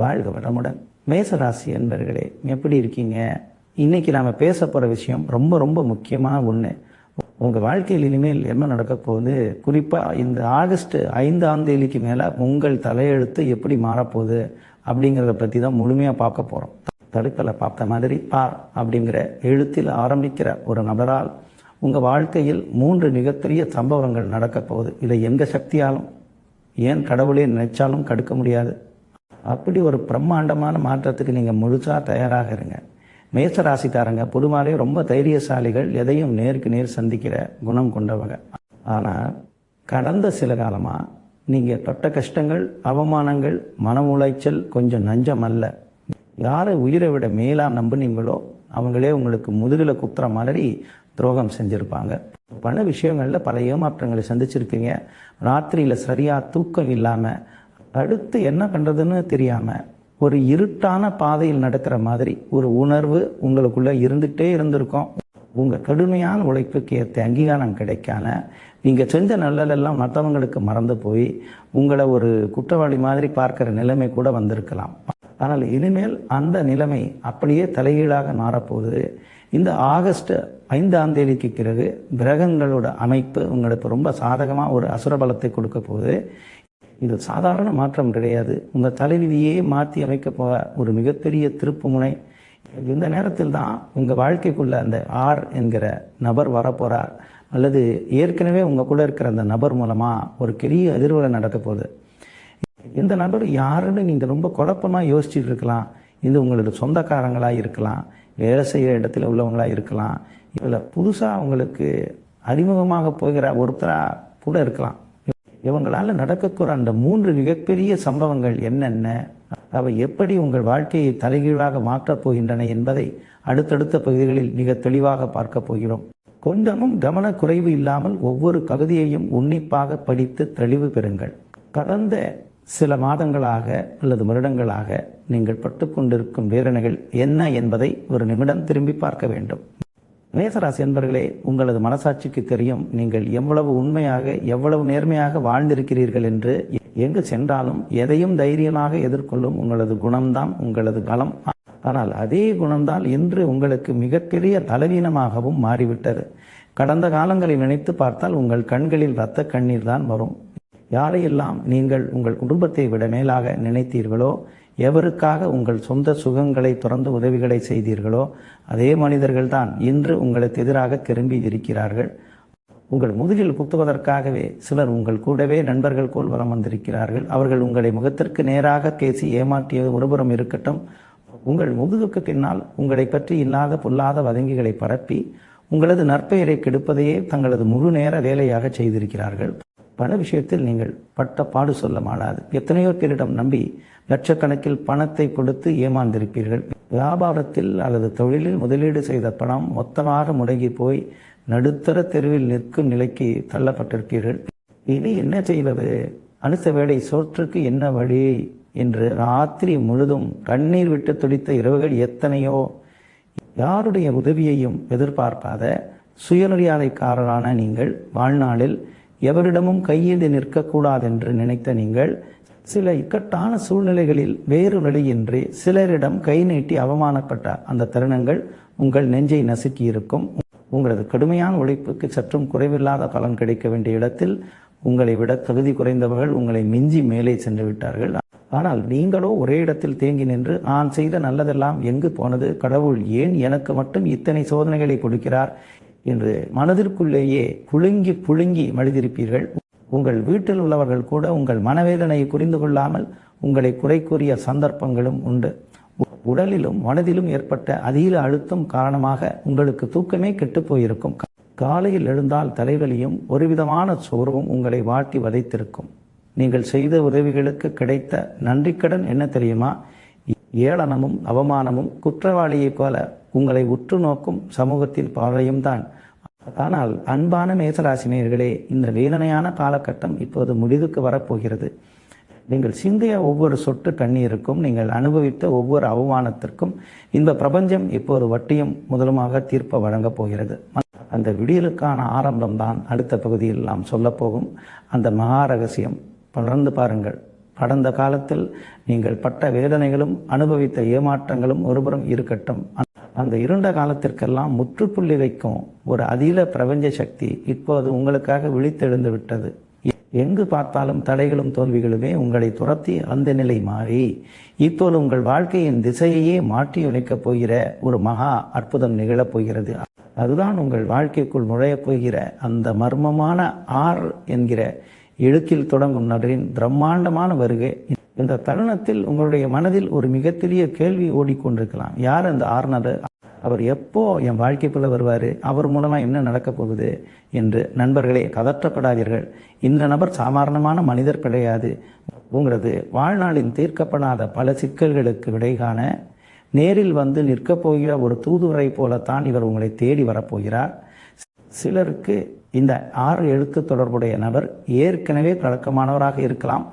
வாழ்க வளமுடன். மேசராசி என்பர்களே, எப்படி இருக்கீங்க? இன்னைக்கு நாம பேச போற விஷயம் ரொம்ப ரொம்ப முக்கியமான ஒண்ணு. உங்க வாழ்க்கையில் இனிமேல் என்ன நடக்க போகுது, குறிப்பா இந்த ஆகஸ்ட் 5ஆம் தேதிக்கு மேல உங்கள் தலையெழுத்து எப்படி மாறப்போகுது அப்படிங்கிறத பத்தி தான் முழுமையா பார்க்க போறோம். தடுக்கலை பார்த்த மாதிரி பார் அப்படிங்கிற எழுத்தில் ஆரம்பிக்கிற ஒரு நபரால் உங்க வாழ்க்கையில் 3 மிகப்பெரிய சம்பவங்கள் நடக்க போகுது. இதை எங்க சக்தியாலும், ஏன் கடவுளே நினைச்சாலும் தடுக்க முடியாது. அப்படி ஒரு பிரம்மாண்டமான மாற்றத்துக்கு நீங்க முழுசா தயாராக இருங்க. மேசராசிக்காரங்க பொதுவாகவே ரொம்ப தைரியசாலிகள், எதையும் நேருக்கு நேர் சந்திக்கிற குணம் கொண்டவங்க. ஆனா கடந்த சில காலமா நீங்க தொட்ட கஷ்டங்கள், அவமானங்கள், மன உளைச்சல் கொஞ்சம் நஞ்சம் அல்ல. யாரை உயிரை விட மேலா நம்புனீங்களோ அவங்களே உங்களுக்கு முதுகில் குத்துற மாதிரி துரோகம் செஞ்சிருப்பாங்க. பல விஷயங்கள்ல பல ஏமாற்றங்களை சந்திச்சிருப்பீங்க. ராத்திரியில சரியா தூக்கம் இல்லாம, அடுத்து என்ன பண்றதுன்னு தெரியாம, ஒரு இருட்டான பாதையில் நடக்கிற மாதிரி ஒரு உணர்வு உங்களுக்குள்ள இருந்துகிட்டே இருந்திருக்கும். உங்க கடுமையான உழைப்புக்கு ஏற்ற அங்கீகாரம் கிடைக்காம, நீங்க செஞ்ச நல்லதெல்லாம் மற்றவங்களுக்கு மறந்து போய் உங்களை ஒரு குற்றவாளி மாதிரி பார்க்கிற நிலைமை கூட வந்திருக்கலாம். ஆனால் இனிமேல் அந்த நிலைமை அப்படியே தலைகீழாக மாறப்போகுது. இந்த ஆகஸ்ட் 5ஆம் தேதிக்கு பிறகு கிரகங்களோட அமைப்பு உங்களுக்கு ரொம்ப சாதகமாக ஒரு அசுரபலத்தை கொடுக்க போகுது. இது சாதாரண மாற்றம் கிடையாது. உங்கள் தலைவிதியே மாற்றி அமைக்க போக ஒரு மிகப்பெரிய திருப்பு முனை. இந்த நேரத்தில் தான் உங்கள் வாழ்க்கைக்குள்ள அந்த ஆர் என்கிற நபர் வரப்போகிறார், அல்லது ஏற்கனவே உங்கள் கூட இருக்கிற அந்த நபர் மூலமாக ஒரு பெரிய எதிர்வலை நடக்க போகுது. இந்த நபர் யாருன்னு நீங்கள் ரொம்ப குழப்பமாக யோசிச்சுட்டு இருக்கலாம். இது உங்களோட சொந்தக்காரங்களாக இருக்கலாம், வேலை செய்கிற இடத்துல உள்ளவங்களாக இருக்கலாம், இதில் புதுசாக உங்களுக்கு அறிமுகமாக போகிற ஒருத்தராக கூட இருக்கலாம். இவங்களால் நடக்கக்கூட அந்த 3 மிகப்பெரிய சம்பவங்கள் என்னென்ன, அவை எப்படி உங்கள் வாழ்க்கையை தலைகீழாக மாற்றப் போகின்றன என்பதை அடுத்தடுத்த பகுதிகளில் மிக தெளிவாக பார்க்க போகிறோம். கொஞ்சமும் கவனக்குறைவு இல்லாமல் ஒவ்வொரு பகுதியையும் உன்னிப்பாக படித்து தெளிவு பெறுங்கள். கடந்த சில மாதங்களாக அல்லது வருடங்களாக நீங்கள் பட்டுக்கொண்டிருக்கும் வேதனைகள் என்ன என்பதை ஒரு நிமிடம் திரும்பி பார்க்க வேண்டும். மேசராசி என்பர்களே, உங்களது மனசாட்சிக்கு தெரியும் நீங்கள் எவ்வளவு உண்மையாக, எவ்வளவு நேர்மையாக வாழ்ந்திருக்கிறீர்கள் என்று. எங்கு சென்றாலும் எதையும் தைரியமாக எதிர்கொள்ளும் உங்களது குணம்தான் உங்களது பலம். ஆனால் அதே குணம்தான் இன்று உங்களுக்கு மிகப்பெரிய பலவீனமாகவும் மாறிவிட்டது. கடந்த காலங்களை நினைத்து பார்த்தால் உங்கள் கண்களில் இரத்த கண்ணீர் தான் வரும். யாரையெல்லாம் நீங்கள் உங்கள் குடும்பத்தை விட மேலாக நினைத்தீர்களோ, எவருக்காக உங்கள் சொந்த சுகங்களை துறந்து உதவிகளை செய்தீர்களோ, அதே மனிதர்கள் தான் இன்று உங்களுக்கு எதிராக திரும்பி இருக்கிறார்கள். உங்கள் முதுகில் குத்துவதற்காகவே சிலர் உங்கள் கூடவே நண்பர்கள் போல் வலம் வந்திருக்கிறார்கள். அவர்கள் உங்களை முகத்திற்கு நேராக பேசி ஏமாற்றியது ஒருபுறம் இருக்கட்டும், உங்கள் முதுகுக்கு பின்னால் உங்களை பற்றி இல்லாத பொல்லாத வதங்கிகளை பரப்பி உங்களது நற்பெயரை கெடுப்பதையே தங்களது முழு நேர வேலையாக செய்திருக்கிறார்கள். பல விஷயத்தில் நீங்கள் பட்ட பாடு சொல்ல மாட்டாது. எத்தனையோ பேரிடம் நம்பி லட்சக்கணக்கில் பணத்தை கொடுத்து ஏமாந்திருப்பீர்கள். வியாபாரத்தில் அல்லது தொழிலில் முதலீடு செய்த பணம் மொத்தமாக முடங்கி போய் நடுத்தர தெருவில் நிற்கும் நிலைக்கு தள்ளப்பட்டிருப்பீர்கள். இனி என்ன செய்வது, அடுத்த வேளை சோற்றுக்கு என்ன வழி என்று ராத்திரி முழுதும் கண்ணீர் விட்டு துடித்த இரவுகள் எத்தனையோ. யாருடைய உதவியையும் எதிர்பார்க்காத சுயமரியாதைக்காரரான நீங்கள் வாழ்நாளில் எவரிடமும் கையேந்தி நிற்கக்கூடாதென்று நினைத்த நீங்கள் சில இக்கட்டான சூழ்நிலைகளில் வேறு வழியின்றி சிலரிடம் கை நீட்டி அவமானப்பட்ட அந்த தருணங்கள் உங்கள் நெஞ்சை நசுக்கியிருக்கும். உங்களது கடுமையான உழைப்புக்கு சற்றும் குறைவில்லாத பலன் கிடைக்க வேண்டிய இடத்தில் உங்களை விட தகுதி குறைந்தவர்கள் உங்களை மிஞ்சி மேலே சென்று விட்டார்கள். ஆனால் நீங்களோ ஒரே இடத்தில் தேங்கி நின்று, நான் செய்த நல்லதெல்லாம் எங்கு போனது, கடவுள் ஏன் எனக்கு மட்டும் இத்தனை சோதனைகளை கொடுக்கிறார் என்று மனதிற்குள்ளேயே புழுங்கி புழுங்கி மழுதிருப்பீர்கள். உங்கள் வீட்டில் உள்ளவர்கள் கூட உங்கள் மனவேதனையை புரிந்து கொள்ளாமல் உங்களை குறை கூறிய சந்தர்ப்பங்களும் உண்டு. உடலிலும் மனதிலும் ஏற்பட்ட அதீத அழுத்தம் காரணமாக உங்களுக்கு தூக்கமே கெட்டு போயிருக்கும். காலையில் எழுந்தால் தலைவலியும் ஒருவிதமான சோர்வும் உங்களை வாட்டி வதைத்திருக்கும். நீங்கள் செய்த உதவிகளுக்கு கிடைத்த நன்றிக்கடன் என்ன தெரியுமா? ஏளனமும் அவமானமும் குற்றவாளியைப் போல உங்களை உற்று நோக்கும் சமூகத்தின் பார்வையும் தான். ஆனால் அன்பான மேசராசினியர்களே, இந்த வேதனையான காலகட்டம் இப்போது முடிவுக்கு வரப்போகிறது. நீங்கள் சிந்திய ஒவ்வொரு சொட்டு தண்ணீருக்கும், நீங்கள் அனுபவித்த ஒவ்வொரு அவமானத்திற்கும் இந்த பிரபஞ்சம் இப்போது வட்டியும் முதலுமாக தீர்ப்பை வழங்கப் போகிறது. அந்த விடியலுக்கான ஆரம்பம்தான் அடுத்த பகுதியில் நாம் சொல்லப்போகும் அந்த மகா ரகசியம். தொடர்ந்து பாருங்கள். கடந்த காலத்தில் நீங்கள் பட்ட வேதனைகளும் அனுபவித்த ஏமாற்றங்களும் ஒருபுறம் இருக்கட்டும், அந்த இருண்ட காலத்திற்கெல்லாம் முற்றுப்புள்ளி வைக்கும் ஒரு அதீத பிரபஞ்ச சக்தி இப்போது உங்களுக்காக விழித்தெழுந்து விட்டது. எங்கு பார்த்தாலும் தடைகளும் தோல்விகளுமே உங்களை துரத்தி அந்த நிலை மாறி இப்போது உங்கள் வாழ்க்கையின் திசையையே மாற்றி அமைக்கப் போகிற ஒரு மகா அற்புதம் நிகழப் போகிறது. அதுதான் உங்கள் வாழ்க்கைக்குள் நுழையப் போகிற அந்த மர்மமான ஆர் என்கிற எழுத்தில் தொடங்கும் நபரின் பிரம்மாண்டமான வருகை. இந்த தருணத்தில் உங்களுடைய மனதில் ஒரு மிகப்பெரிய கேள்வி ஓடிக்கொண்டிருக்கலாம். யார் அந்த ஆர் நபர்? அவர் எப்போ என் வாழ்க்கைக்குள்ள வருவார்? அவர் மூலமாக என்ன நடக்கப் போகுது என்று. நண்பர்களே, கதற்றப்படாதீர்கள். இந்த நபர் சாதாரணமான மனிதர் கிடையாது. உங்களது வாழ்நாளின் தீர்க்கப்படாத பல சிக்கல்களுக்கு விடை காண நேரில் வந்து நிற்கப் போகிற ஒரு தூதுவரை போலத்தான் இவர் உங்களை தேடி வரப்போகிறார். சிலருக்கு இந்த 6 எழுத்து தொடர்புடைய நபர் ஏற்கனவே பழக்கமானவராக இருக்கலாம்,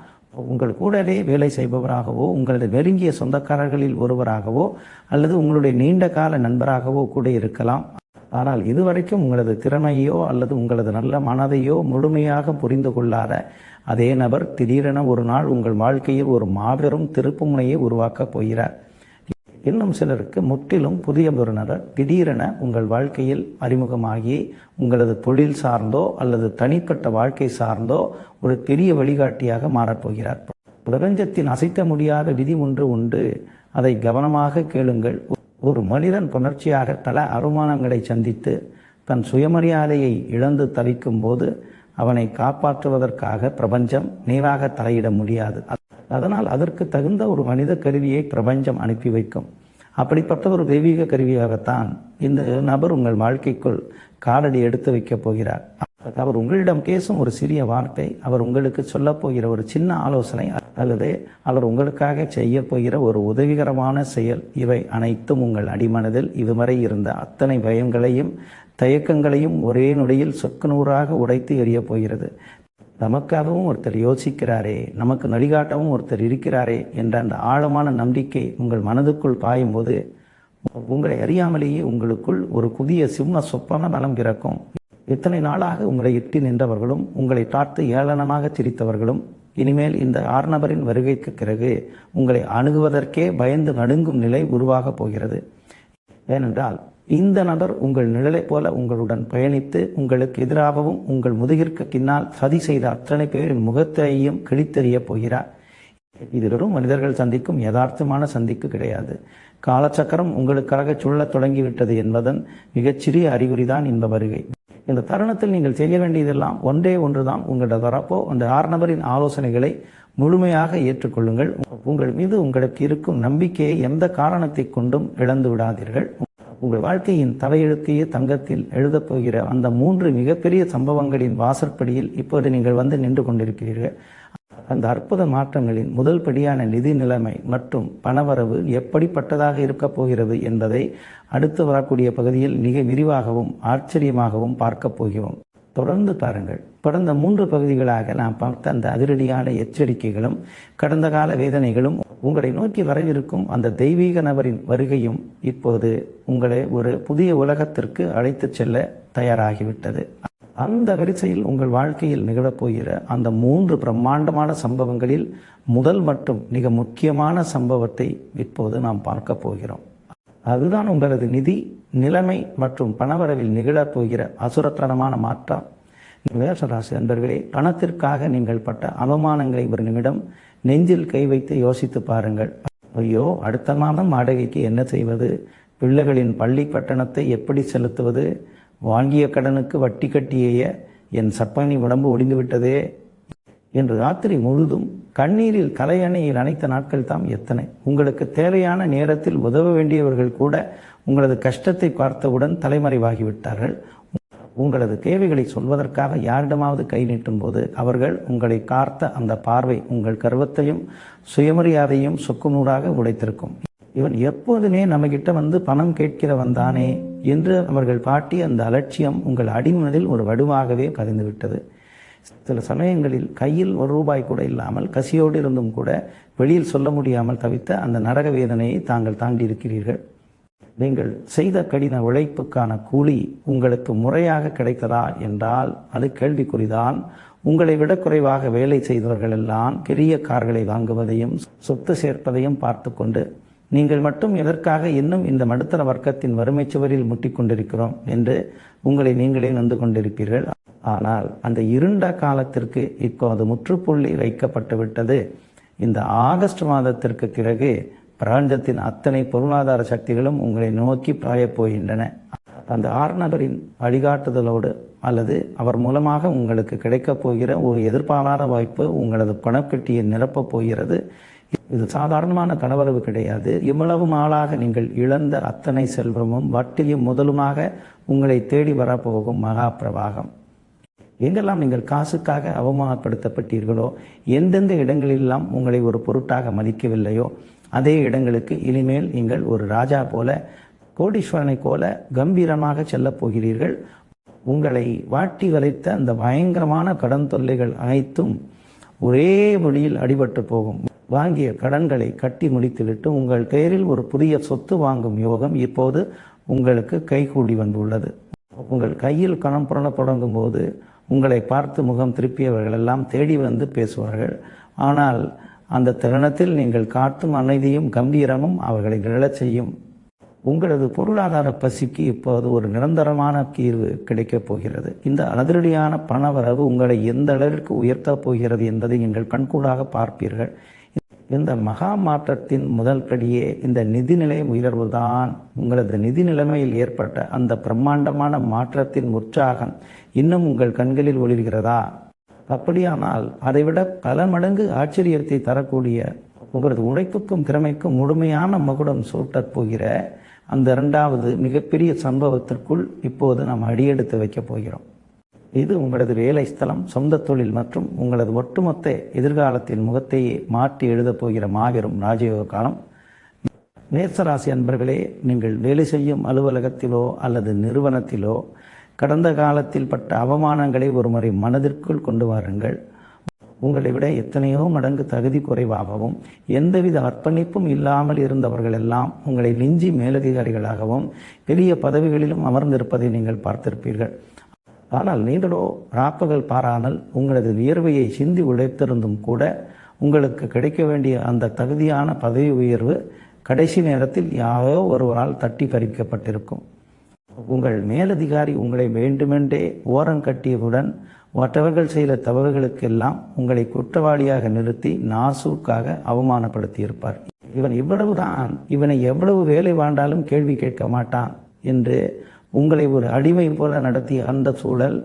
உங்கள் கூடவே வேலை செய்பவராகவோ, உங்களது நெருங்கிய சொந்தக்காரர்களில் ஒருவராகவோ, அல்லது உங்களுடைய நீண்ட கால நண்பராகவோ கூட இருக்கலாம். ஆனால் இதுவரைக்கும் உங்களது திறமையோ அல்லது உங்களது நல்ல மனதையோ முழுமையாக புரிந்து கொள்ளாத அதே நபர் திடீரென ஒரு நாள் உங்கள் வாழ்க்கையில் ஒரு மாபெரும் திருப்புமுனையை உருவாக்கப் போகிறார். இன்னும் சிலருக்கு முற்றிலும் புதிய ஒரு நபர் திடீரென உங்கள் வாழ்க்கையில் அறிமுகமாகி உங்களது தொழில் சார்ந்தோ அல்லது தனிப்பட்ட வாழ்க்கை சார்ந்தோ ஒரு பெரிய வழிகாட்டியாக மாறப்போகிறார். பிரபஞ்சத்தின் அசைக்க முடியாத விதி ஒன்று உண்டு, அதை கவனமாக கேளுங்கள். ஒரு மனிதன் புணர்ச்சியாக பல அவமானங்களை சந்தித்து தன் சுயமரியாதையை இழந்து தவிக்கும் போது அவனை காப்பாற்றுவதற்காக பிரபஞ்சம் நேராக தலையிட முடியாது. அதனால் அதற்கு தகுந்த ஒரு மனித கருவியை பிரபஞ்சம் அனுப்பி வைக்கும். அப்படிப்பட்ட ஒரு தெய்வீக கருவியாகத்தான் இந்த நபர் உங்கள் வாழ்க்கைக்குள் காலடி எடுத்து வைக்கப் போகிறார். அவர் உங்களிடம் பேசும் ஒரு சிறிய வார்த்தை, அவர் உங்களுக்கு சொல்ல போகிற ஒரு சின்ன ஆலோசனை, அல்லது அவர் உங்களுக்காக செய்ய போகிற ஒரு உதவிகரமான செயல், இவை அனைத்தும் உங்கள் அடிமனதில் இதுவரை இருந்த அத்தனை பயங்களையும் தயக்கங்களையும் ஒரே நொடியில் சொற்கநூறாக உடைத்து எறிய போகிறது. நமக்காகவும் ஒருத்தர் யோசிக்கிறாரே, நமக்கு நடிகாட்டவும் ஒருத்தர் இருக்கிறாரே என்ற அந்த ஆழமான நம்பிக்கை உங்கள் மனதுக்குள் பாயும் போது உங்களை அறியாமலேயே உங்களுக்குள் ஒரு புதிய சிம்ம சொப்பன பலம் பிறக்கும். இத்தனை நாளாக உங்களை இட்டு நின்றவர்களும் உங்களை பார்த்து ஏளனமாக சிரித்தவர்களும் இனிமேல் இந்த 6 நபரின் வருகைக்கு பிறகு உங்களை அணுகுவதற்கே பயந்து நடுங்கும் நிலை உருவாகப் போகிறது. ஏனென்றால் இந்த நபர் உங்கள் நிழலை போல உங்களுடன் பயணித்து உங்களுக்கு எதிராகவும் உங்கள் முதுகிற்கு பின்னால் சதி செய்த அத்தனை பேரின் முகத்தையும் கிழித்தெறியப் போகிறார். இது வெறும் மனிதர்கள் சந்திக்கும் யதார்த்தமான சந்திப்பு கிடையாது. காலச்சக்கரம் உங்களுக்காக சுழலத் தொடங்கிவிட்டது என்பதன் மிகச்சிறிய அறிகுறிதான் இந்த வருகை. இந்த தருணத்தில் நீங்கள் செய்ய வேண்டியதெல்லாம் ஒன்றே ஒன்றுதான். உங்களோட தரப்போ அந்த 6 நபரின் ஆலோசனைகளை முழுமையாக ஏற்றுக்கொள்ளுங்கள். உங்கள் மீது உங்களுக்கு இருக்கும் நம்பிக்கையை எந்த காரணத்தை கொண்டும் இழந்து விடாதீர்கள். உங்கள் வாழ்க்கையின் தலையெழுத்தையே தங்கத்தில் எழுதப் போகிற அந்த 3 மிகப்பெரிய சம்பவங்களின் வாசற்படியில் இப்போது நீங்கள் வந்து நின்று கொண்டிருக்கிறீர்கள். அந்த அற்புத மாற்றங்களின் முதல் படியான நிதி நிலைமை மற்றும் பணவரவு எப்படிப்பட்டதாக இருக்கப் போகிறது என்பதை அடுத்து வரக்கூடிய பகுதியில் மிக விரிவாகவும் ஆச்சரியமாகவும் பார்க்கப் போகிறோம். தொடர்ந்து பாருங்கள். கடந்த 3 பகுதிகளாக நாம் பார்த்த அந்த அதிரடியான எச்சரிக்கைகளும் கடந்த கால வேதனைகளும் உங்களை நோக்கி வரவிருக்கும் அந்த தெய்வீக நபரின் வருகையும் இப்போது உங்களை ஒரு புதிய உலகத்திற்கு அழைத்துச் செல்ல தயாராகிவிட்டது. அந்த வரிசையில் உங்கள் வாழ்க்கையில் நிகழப்போகிற அந்த 3 பிரம்மாண்டமான சம்பவங்களில் முதல் மற்றும் மிக முக்கியமான சம்பவத்தை இப்போது நாம் பார்க்க போகிறோம். அதுதான் உங்களது நிதி நிலைமை மற்றும் பணவரவில் நிகழப்போகிற அசுரத்தனமான மாற்றம். மேஷராசி அன்பர்களே, பணத்திற்காக நீங்கள் பட்ட அவமானங்களை ஒரு நிமிடம் நெஞ்சில் கை வைத்து யோசித்து பாருங்கள். ஐயோ, அடுத்த மாதம் வாடகைக்கு என்ன செய்வது? பிள்ளைகளின் பள்ளி கட்டணத்தை எப்படி செலுத்துவது? வாங்கிய கடனுக்கு வட்டி கட்டிய என் சப்பானி உடம்பு ஒடிந்துவிட்டதே என்று ராத்திரி முழுதும் கண்ணீரில் தலையணையில் அனைத்த நாட்கள் தாம் எத்தனை. உங்களுக்கு தேவையான நேரத்தில் உதவ வேண்டியவர்கள் கூட உங்களது கஷ்டத்தை பார்த்தவுடன் தலைமறைவாகிவிட்டார்கள். உங்களது தேவைகளை சொல்வதற்காக யாரிடமாவது கை நீட்டும் போது அவர்கள் உங்களை பார்த்த அந்த பார்வை உங்கள் கர்வத்தையும் சுயமரியாதையும் சொக்குநூறாக உடைத்திருக்கும். இவன் எப்போதுமே நம்மகிட்ட வந்து பணம் கேட்கிறவன் தானே என்று அவர்கள் பாட்டி அந்த அலட்சியம் உங்கள் அடிமனதில் ஒரு வடுவாகவே பதிந்துவிட்டது. சில சமயங்களில் கையில் ₹1 கூட இல்லாமல் கசியோடு இருந்தும் கூட வெளியில் சொல்ல முடியாமல் தவித்த அந்த நரக வேதனையை தாங்கள் தாண்டி இருக்கிறீர்கள். நீங்கள் செய்த கடின உழைப்புக்கான கூலி உங்களுக்கு முறையாக கிடைத்ததா என்றால் அது கேள்விக்குறிதான். உங்களை விட குறைவாக வேலை செய்தவர்கள் எல்லாம் பெரிய கார்களை வாங்குவதையும் சொத்து சேர்ப்பதையும் பார்த்து கொண்டு நீங்கள் மட்டும் எதற்காக இன்னும் இந்த நடுத்தர வர்க்கத்தின் வறுமை சுவரில் முட்டிக்கொண்டிருக்கிறோம் என்று உங்களை நீங்களே நொந்து கொண்டிருப்பீர்கள். ஆனால் அந்த இருண்ட காலத்திற்கு இப்போது முற்றுப்புள்ளி வைக்கப்பட்டு விட்டது. இந்த ஆகஸ்ட் மாதத்திற்கு பிறகு பிரபஞ்சத்தின் அத்தனை பொருளாதார சக்திகளும் உங்களை நோக்கி பாயப் போகின்றன. அந்த ஆர்நபரின் வழிகாட்டுதலோடு அல்லது அவர் மூலமாக உங்களுக்கு கிடைக்கப் போகிற ஒரு எதிர்பாராத வாய்ப்பு உங்களது பணப்பெட்டியை நிரப்பப் போகிறது. இது சாதாரணமான கனவரவு கிடையாது. இவ்வளவு நாளாக நீங்கள் இழந்த அத்தனை செல்வமும் வட்டியும் முதலுமாக உங்களை தேடி வரப்போகும் மகா பிரவாகம். எங்கெல்லாம் நீங்கள் காசுக்காக அவமானப்படுத்தப்பட்டீர்களோ, எந்தெந்த இடங்களெல்லாம் உங்களை ஒரு பொருட்டாக மதிக்கவில்லையோ, அதே இடங்களுக்கு இனிமேல் நீங்கள் ஒரு ராஜா போல, கோடீஸ்வரனை போல கம்பீரமாக செல்லப் போகிறீர்கள். உங்களை வாட்டி வளைத்த அந்த பயங்கரமான கடன் தொல்லைகள் அனைத்தும் ஒரே மொழியில் அடிபட்டு போகும். வாங்கிய கடன்களை கட்டி முடித்துவிட்டு உங்கள் பெயரில் ஒரு புதிய சொத்து வாங்கும் யோகம் இப்போது உங்களுக்கு கைகூடி வந்துள்ளது. உங்கள் கையில் கணம் புரள தொடங்கும் போது உங்களை பார்த்து முகம் திருப்பியவர்கள் எல்லாம் தேடி வந்து பேசுவார்கள். ஆனால் அந்த தருணத்தில் நீங்கள் காட்டும் அமைதியும் கம்பீரமும் அவர்களை நிழலச் செய்யும். உங்களது பொருளாதார பசிக்கு இப்போது ஒரு நிரந்தரமான தீர்வு கிடைக்கப் போகிறது. இந்த அதிரடியான பணவரவு உங்களை எந்த அளவிற்கு உயர்த்தப் போகிறது என்பதை நீங்கள் கண்கூடாக பார்ப்பீர்கள். இந்த மகா மாற்றத்தின் முதல் படியே இந்த நிதிநிலை உயர்வுதான். உங்களது நிதி நிலைமையில் ஏற்பட்ட அந்த பிரம்மாண்டமான மாற்றத்தின் உற்சாகம் இன்னும் உங்கள் கண்களில் ஒளிர்கிறதா? அப்படியானால் அதைவிட பல மடங்கு ஆச்சரியத்தை தரக்கூடிய உங்களது உழைப்புக்கும் திறமைக்கும் முழுமையான மகுடம் சூட்டப் போகிற அந்த இரண்டாவது மிகப்பெரிய சம்பவத்திற்குள் இப்போது நாம் அடியெடுத்து வைக்கப் போகிறோம். இது உங்களது வேலை ஸ்தலம், சொந்த தொழில் மற்றும் உங்களது ஒட்டுமொத்த எதிர்காலத்தின் முகத்தையே மாற்றி எழுதப் போகிற மாபெரும் ராஜயோக காலம். மேசராசி அன்பர்களே, நீங்கள் வேலை செய்யும் அலுவலகத்திலோ அல்லது நிறுவனத்திலோ கடந்த காலத்தில் பட்ட அவமானங்களை ஒருமுறை மனதிற்குள் கொண்டு வாருங்கள். உங்களை விட எத்தனையோ மடங்கு தகுதி குறைவாகவும் எந்தவித அர்ப்பணிப்பும் இல்லாமல் இருந்தவர்கள் எல்லாம் உங்களை மிஞ்சி மேலதிகாரிகளாகவும் பெரிய பதவிகளிலும் அமர்ந்திருப்பதை நீங்கள் பார்த்திருப்பீர்கள். ஆனால் நீங்களோ ராப்பகல் பாராமல் உங்களது வியர்வையை சிந்தி உழைத்திருந்தும் கூட உங்களுக்கு கிடைக்க வேண்டிய அந்த தகுதியான பதவி உயர்வு கடைசி நேரத்தில் யாரோ ஒருவரால் தட்டி பறிக்கப்பட்டிருக்கும். உங்கள் மேலதிகாரி உங்களை வேண்டுமென்றே ஓரங்கட்டியவுடன் மற்றவர்கள் செய்த தவறுகளுக்கெல்லாம் உங்களை குற்றவாளியாக நிறுத்தி நாசூக்காக அவமானப்படுத்தியிருப்பார். இவன் இவ்வளவுதான், இவனை எவ்வளவு வேலை வாழ்ந்தாலும் கேள்வி கேட்க மாட்டான் என்று உங்களை ஒரு அடிமை போல நடத்திய அந்த சூழல்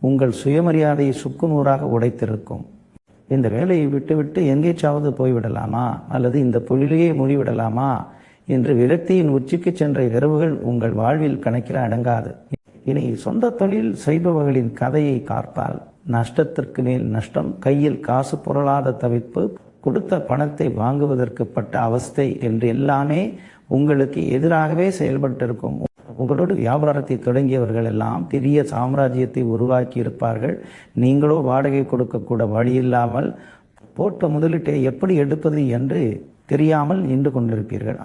உங்கள் சுயமரியாதையை சுக்குநூறாக உடைத்திருக்கும். இந்த வேலையை விட்டுவிட்டு எங்கேயாவது போய்விடலாமா அல்லது இந்த பொழிலையே மூடிவிடலாமா என்று விரக்தியின் உச்சிக்கு சென்ற இரவுகள் உங்கள் வாழ்வில் கணக்கில் அடங்காது. இனி சொந்த தொழில் செய்பவர்களின் கதையை பார்த்தால் நஷ்டத்திற்கு மேல் நஷ்டம், கையில் காசு புரளாத தவிப்பு, கொடுத்த பணத்தை வாங்குவதற்கு பட்ட அவஸ்தை என்று எல்லாமே உங்களுக்கு எதிராகவே செயல்பட்டிருக்கும். உங்களோடு வியாபாரத்தை தொடங்கியவர்கள் எல்லாம் பெரிய சாம்ராஜ்யத்தை உருவாக்கி இருப்பார்கள். நீங்களோ வாடகை கொடுக்கக்கூட வழியில்லாமல் போட்ட முதலீட்டை எப்படி எடுப்பது என்று தெரியாமல் நின்று கொண்டிருப்பீர்கள்.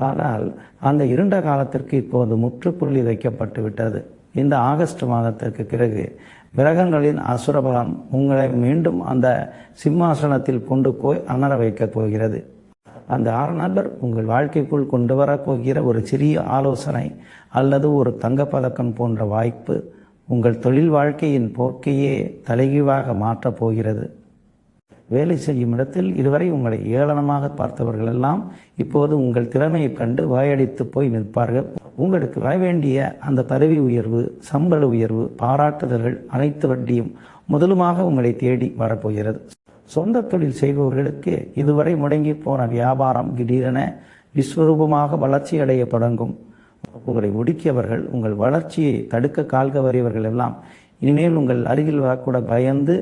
ஆனால் அந்த இருண்ட காலத்திற்கு இப்போது முற்றுப்புள்ளி வைக்கப்பட்டு விட்டது. இந்த ஆகஸ்ட் மாதத்திற்கு பிறகு கிரகங்களின் அசுரபலம் உங்களை மீண்டும் அந்த சிம்மாசனத்தில் கொண்டு போய் அமர வைக்கப் போகிறது. அந்த நபர் உங்கள் வாழ்க்கைக்குள் கொண்டு வரப்போகிற ஒரு சிறிய ஆலோசனை அல்லது ஒரு தங்கப்பதக்கம் போன்ற வாய்ப்பு உங்கள் தொழில் வாழ்க்கையின் போக்கையே தலைகீழாக மாற்றப் போகிறது. வேலை செய்யும் இடத்தில் இதுவரை உங்களை ஏளனமாக பார்த்தவர்கள் எல்லாம் இப்போது உங்கள் திறமையை கண்டு வாயடித்து போய் நிற்பார்கள். உங்களுக்கு வர வேண்டிய அந்த பதவி உயர்வு, சம்பள உயர்வு, பாராட்டுதல்கள் அனைத்து வட்டியும் முதலுமாக உங்களை தேடி வரப்போகிறது. சொந்த தொழில் செய்பவர்களுக்கு இதுவரை முடங்கி போன வியாபாரம் திடீரென விஸ்வரூபமாக வளர்ச்சி அடைய தொடங்கும். உங்களை ஒடுக்கியவர்கள், உங்கள் வளர்ச்சியை தடுக்க கால்க வரியவர்கள் எல்லாம் இனிமேல் உங்கள் அருகில் வரக்கூட பயந்து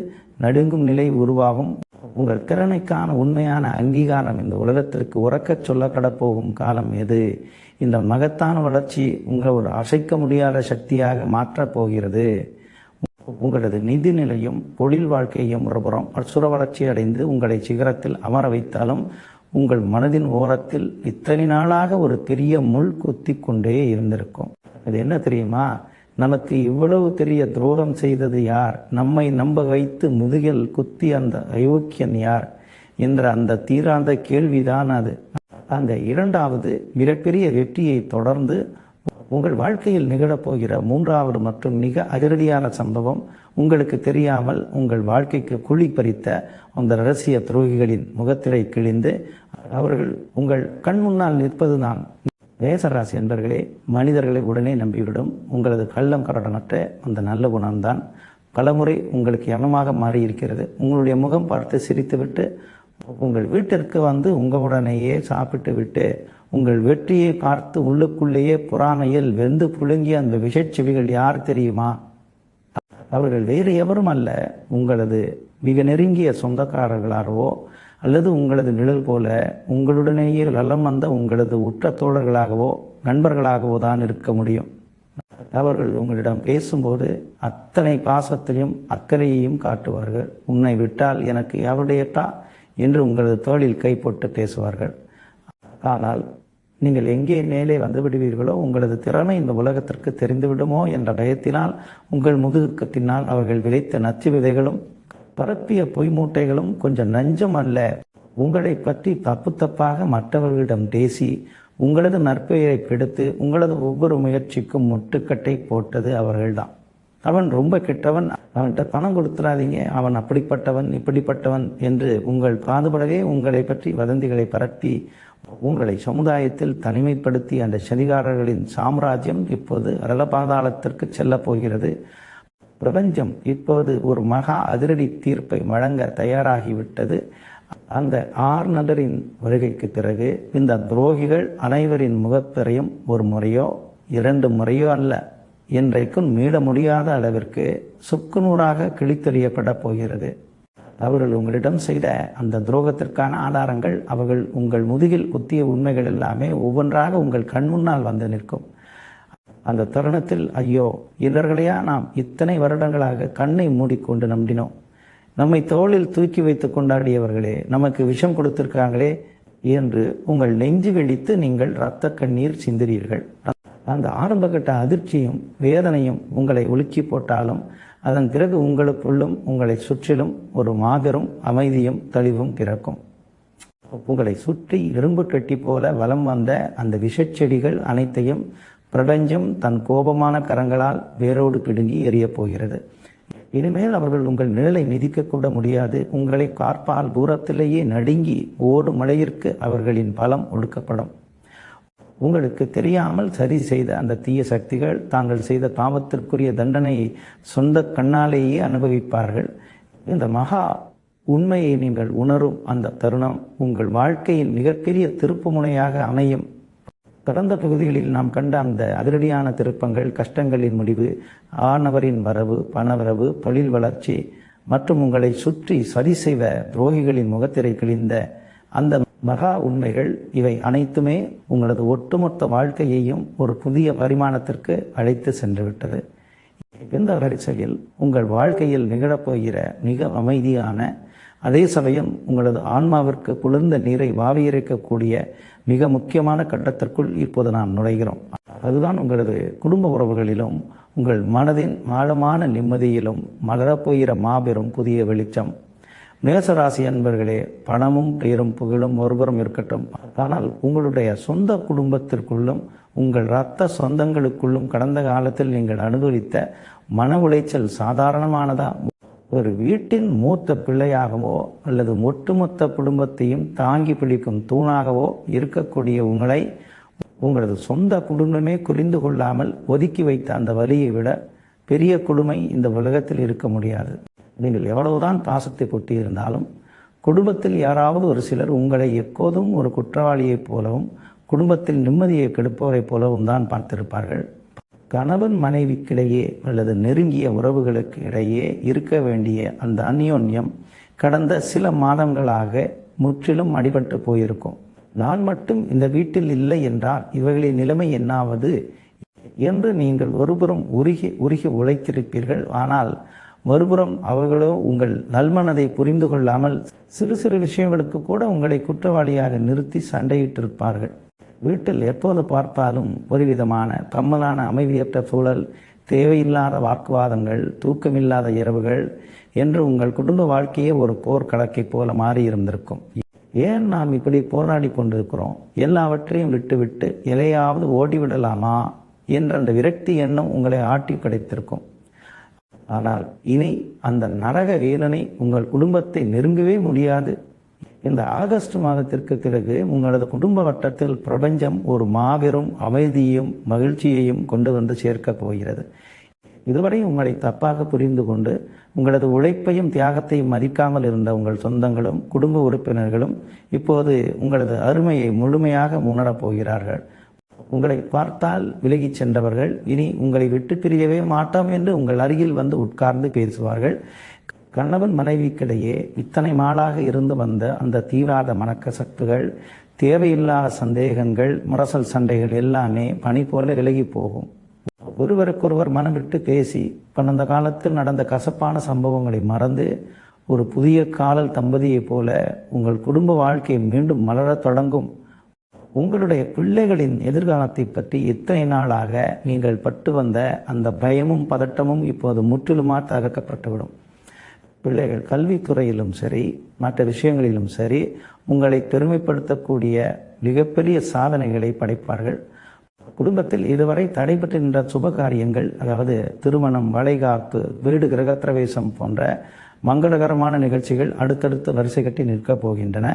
நடுங்கும் நிலை உருவாகும். உங்கள் திறனைக்கான உண்மையான அங்கீகாரம் இந்த உலகத்திற்கு உறக்கச் சொல்லப்பட போகும் காலம் எது? இந்த மகத்தான வளர்ச்சி உங்களை ஒரு அசைக்க முடியாத சக்தியாக மாற்றப் போகிறது. உங்களது நிதி நிலையும் தொழில் வாழ்க்கையும் ஒருபுறம் அசுர வளர்ச்சி அடைந்து உங்களை சிகரத்தில் அமர வைத்தாலும் உங்கள் மனதின் ஓரத்தில் இத்தனை நாளாக ஒரு பெரிய முள் கொத்தி கொண்டே இருந்திருக்கும். அது என்ன தெரியுமா? நமக்கு இவ்வளவு பெரிய துரோகம் செய்தது யார், நம்மை நம்ப வைத்து முதுகில் குத்தி அந்த அயோக்கியன் யார் என்ற அந்த தீராந்த கேள்விதான் அது. அந்த இரண்டாவது மிகப்பெரிய வெற்றியை தொடர்ந்து உங்கள் வாழ்க்கையில் நிகழப்போகிற மூன்றாவது மற்றும் மிக அதிரடியான சம்பவம், உங்களுக்கு தெரியாமல் உங்கள் வாழ்க்கைக்கு குழி பறித்த அந்த இரகசிய துரோகிகளின் முகத்திரை கிழிந்து அவர்கள் உங்கள் கண் முன்னால் நிற்பதுதான். மேசராசி என்பர்களே, மனிதர்களை உடனே நம்பிவிடும் உங்களது கள்ளம் கடனற்ற அந்த நல்ல குணம்தான் பலமுறை உங்களுக்கு யமமாக மாறியிருக்கிறது. உங்களுடைய முகம் பார்த்து சிரித்துவிட்டு உங்கள் வீட்டிற்கு வந்து உங்களுடனேயே சாப்பிட்டு விட்டு உங்கள் வெற்றியை பார்த்து உள்ளுக்குள்ளேயே பொறாமையில் வெந்து புழுங்கிய அந்த விஷச்செவிகள் யார் தெரியுமா? அவர்கள் வேறு எவரும் அல்ல, உங்களது மிக நெருங்கிய சொந்தக்காரர்களாகவோ அல்லது உங்களது நிழல் போல உங்களுடனேயே நலம் வந்த உங்களது உற்ற தோழர்களாகவோ நண்பர்களாகவோ தான் இருக்க முடியும். அவர்கள் உங்களிடம் பேசும்போது அத்தனை பாசத்தையும் அக்கறையையும் காட்டுவார்கள். உன்னை விட்டால் எனக்கு எவருடையட்டா என்று உங்களது தோளில் கை போட்டு பேசுவார்கள். ஆனால் நீங்கள் எங்கே மேலே வந்து விடுவீர்களோ உங்களது திறமை இந்த உலகத்திற்கு தெரிந்துவிடுமோ என்ற பயத்தினால் உங்கள் முதுகுக்கு பின்னால் அவர்கள் விளைத்த நச்சு விதைகளும் பரப்பிய பொய் மூட்டைகளும் கொஞ்சம் நஞ்சம் அல்ல. உங்களை பற்றி தப்பு தப்பாக மற்றவர்களிடம் பேசி உங்களது நற்பெயரை கெடுத்து உங்களது ஒவ்வொரு முயற்சிக்கும் முட்டுக்கட்டை போட்டது அவர்கள்தான். அவன் ரொம்ப கெட்டவன், அவன்கிட்ட பணம் கொடுத்துடாதீங்க, அவன் அப்படிப்பட்டவன் இப்படிப்பட்டவன் என்று உங்கள் பாதுபடவே உங்களை பற்றி வதந்திகளை பரப்பி உங்களை சமுதாயத்தில் தனிமைப்படுத்தி அந்த சதிகாரர்களின் சாம்ராஜ்யம் இப்போது அரளபாதாளத்திற்கு செல்ல போகிறது. பிரபஞ்சம் இப்போது ஒரு மகா அதிரடி தீர்ப்பை வழங்க தயாராகிவிட்டது. அந்த ஆர்நகரின் வருகைக்கு பிறகு இந்த துரோகிகள் அனைவரின் முகத்திரையும் ஒரு முறையோ இரண்டு முறையோ அல்ல, இன்றைக்கும் மீள முடியாத அளவிற்கு சுக்குநூறாக கிழித்தெறியப்பட போகிறது. அவர்கள் உங்களிடம் செய்த அந்த துரோகத்திற்கான ஆதாரங்கள், அவர்கள் உங்கள் முதுகில் குத்திய உண்மைகள் எல்லாமே ஒவ்வொன்றாக உங்கள் கண் முன்னால் வந்து நிற்கும். அந்த தருணத்தில் ஐயோ, இவர்களையா நாம் இத்தனை வருடங்களாக கண்ணை மூடிக்கொண்டு நம்பினோம், நம்மை தோளில் தூக்கி வைத்து கொண்டாடியவர்களே நமக்கு விஷம் கொடுத்திருக்காங்களே என்று உங்கள் நெஞ்சு வெடித்து நீங்கள் இரத்த கண்ணீர் சிந்திரீர்கள். அந்த ஆரம்பகட்ட அதிர்ச்சியும் வேதனையும் உங்களை உலுக்கி போட்டாலும் அதன் பிறகு உங்களுக்குள்ளும் உங்களை சுற்றிலும் ஒரு மாபெரும் அமைதியும் தெளிவும் பிறக்கும். உங்களை சுற்றி இரும்பு கட்டி போல வலம் வந்த அந்த விஷச்செடிகள் அனைத்தையும் பிரபஞ்சம் தன் கோபமான கரங்களால் வேரோடு பிடுங்கி எரியப் போகிறது. இனிமேல் அவர்கள் உங்கள் நிழலை மிதிக்கக்கூட முடியாது. உங்களை காற்பால் தூரத்திலேயே நடுங்கி ஓடும் மழையிற்கு அவர்களின் பலம் ஒடுக்கப்படும். உங்களுக்கு தெரியாமல் சரி செய்த அந்த தீய சக்திகள் தாங்கள் செய்த பாவத்திற்குரிய தண்டனையை சொந்த கண்ணாலேயே அனுபவிப்பார்கள். இந்த மகா உண்மையை நீங்கள் உணரும் அந்த தருணம் உங்கள் வாழ்க்கையின் மிகப்பெரிய திருப்பு முனையாக அமையும். கடந்த பகுதிகளில் நாம் கண்ட அந்த அதிரடியான திருப்பங்கள், கஷ்டங்களின் முடிவு, ஆணவரின் வரவு, பணவரவு, தொழில் வளர்ச்சி மற்றும் உங்களை சுற்றி சரி செய்த துரோகிகளின் முகத்திரை கிழிந்த அந்த மகா உண்மைகள், இவை அனைத்துமே உங்களது ஒட்டுமொத்த வாழ்க்கையையும் ஒரு புதிய பரிமாணத்திற்கு அழைத்து சென்றுவிட்டது. இந்த வரிசையில் உங்கள் வாழ்க்கையில் நிகழப்போகிற மிக அமைதியான, அதே சமயம் உங்களது ஆன்மாவிற்கு குளிர்ந்த நீரை வாவியிறக்கக்கூடிய மிக முக்கியமான கட்டத்திற்குள் இப்போது நாம் நுழைகிறோம். அதுதான் உங்களது குடும்ப உறவுகளிலும் உங்கள் மனதின் ஆழமான நிம்மதியிலும் மலரப்போகிற மாபெரும் புதிய வெளிச்சம். மேசராசி அன்பர்களே, பணமும் பெயரும் புகழும் ஒருபுறம் இருக்கட்டும், ஆனால் உங்களுடைய சொந்த குடும்பத்திற்குள்ளும் உங்கள் இரத்த சொந்தங்களுக்குள்ளும் கடந்த காலத்தில் நீங்கள் அனுபவித்த மன உளைச்சல் சாதாரணமானதா? ஒரு வீட்டின் மூத்த பிள்ளையாகவோ அல்லது ஒட்டுமொத்த குடும்பத்தையும் தாங்கி பிடிக்கும் தூணாகவோ இருக்கக்கூடிய உங்களை உங்களது சொந்த குடும்பமே புரிந்து கொள்ளாமல் ஒதுக்கி வைத்த அந்த வலியை விட பெரிய கொடுமை இந்த உலகத்தில் இருக்க முடியாது. நீங்கள் எவ்வளவுதான் பாசத்தை கொட்டியிருந்தாலும் குடும்பத்தில் யாராவது ஒரு சிலர் உங்களை எப்போதும் ஒரு குற்றவாளியைப் போலவும் குடும்பத்தில் நிம்மதியை கெடுப்பவரைப் போலவும் தான் பார்த்திருப்பார்கள். கணவன் மனைவிக்கிடையே அல்லது நெருங்கிய உறவுகளுக்கு இடையே இருக்க வேண்டிய அந்த அந்யோன்யம் கடந்த சில மாதங்களாக முற்றிலும் அடிபட்டு போயிருக்கும். நான் மட்டும் இந்த வீட்டில் இல்லை என்றால் இவர்களின் நிலைமை என்னாவது என்று நீங்கள் ஒருபுறம் உருகி உழைத்திருப்பீர்கள். ஆனால் மறுபுறம் அவர்களோ உங்கள் நல்மனதை புரிந்து கொள்ளாமல் சிறு சிறு விஷயங்களுக்கு கூட உங்களை குற்றவாளியாக நிறுத்தி சண்டையிட்டிருப்பார்கள். வீட்டில் எப்போது பார்த்தாலும் ஒரு விதமான கம்மலான அமைதியற்ற சூழல், தேவையில்லாத வாக்குவாதங்கள், தூக்கமில்லாத இரவுகள் என்று உங்கள் குடும்ப வாழ்க்கையே ஒரு போர்க்களக்கை போல மாறி இருந்திருக்கும். ஏன் நாம் இப்படி போராடி கொண்டிருக்கிறோம்? எல்லாவற்றையும் விட்டுவிட்டு எதையாவது ஓடிவிடலாமா என்ற அந்த விரக்தி எண்ணம் உங்களை ஆட்டி கிடைத்திருக்கும். ஆனால் இனி அந்த நரக வேதனை உங்கள் குடும்பத்தை நெருங்கவே முடியாது. இந்த ஆகஸ்ட் மாதத்திற்கு பிறகு உங்களது குடும்ப வட்டத்தில் பிரபஞ்சம் ஒரு மாபெரும் அமைதியையும் மகிழ்ச்சியையும் கொண்டு வந்து சேர்க்கப் போகிறது. இதுவரை உங்களை தப்பாக புரிந்து கொண்டு உங்களது உழைப்பையும் தியாகத்தையும் மதிக்காமல் இருந்த உங்கள் சொந்தங்களும் குடும்ப உறுப்பினர்களும் இப்போது உங்களது அருமையை முழுமையாக உணரப் போகிறார்கள். உங்களை பார்த்தால் விலகிச் சென்றவர்கள் இனி உங்களை விட்டு பிரியவே மாட்டோம் என்று உங்கள் அருகில் வந்து உட்கார்ந்து பேசுவார்கள். கணவன் மனைவிக்கிடையே இத்தனை நாளாக இருந்து வந்த அந்த தீராத மனக்கசப்புகள், தேவையில்லாத சந்தேகங்கள், முரசல் சண்டைகள் எல்லாமே பனி போல விலகி போகும். ஒருவருக்கொருவர் மனம் விட்டு பேசி கடந்த காலத்தில் நடந்த கசப்பான சம்பவங்களை மறந்து ஒரு புதிய காதல் தம்பதியைப் போல உங்கள் குடும்ப வாழ்க்கை மீண்டும் மலரத் தொடங்கும். உங்களுடைய பிள்ளைகளின் எதிர்காலத்தை பற்றி இத்தனை நாளாக நீங்கள் பட்டு வந்த அந்த பயமும் பதட்டமும் இப்போது முற்றிலுமாக தகர்க்கப்பட்டுவிடும். பிள்ளைகள் கல்வித்துறையிலும் சரி, மற்ற விஷயங்களிலும் சரி, உங்களை பெருமைப்படுத்தக்கூடிய மிகப்பெரிய சாதனைகளை படைப்பார்கள். குடும்பத்தில் இதுவரை தடைபட்டு நின்ற சுப காரியங்கள், அதாவது திருமணம், வளைகாப்பு, வீடு கிரகப்பிரவேசம் போன்ற மங்களகரமான நிகழ்ச்சிகள் அடுத்தடுத்து வரிசை கட்டி நிற்கப் போகின்றன.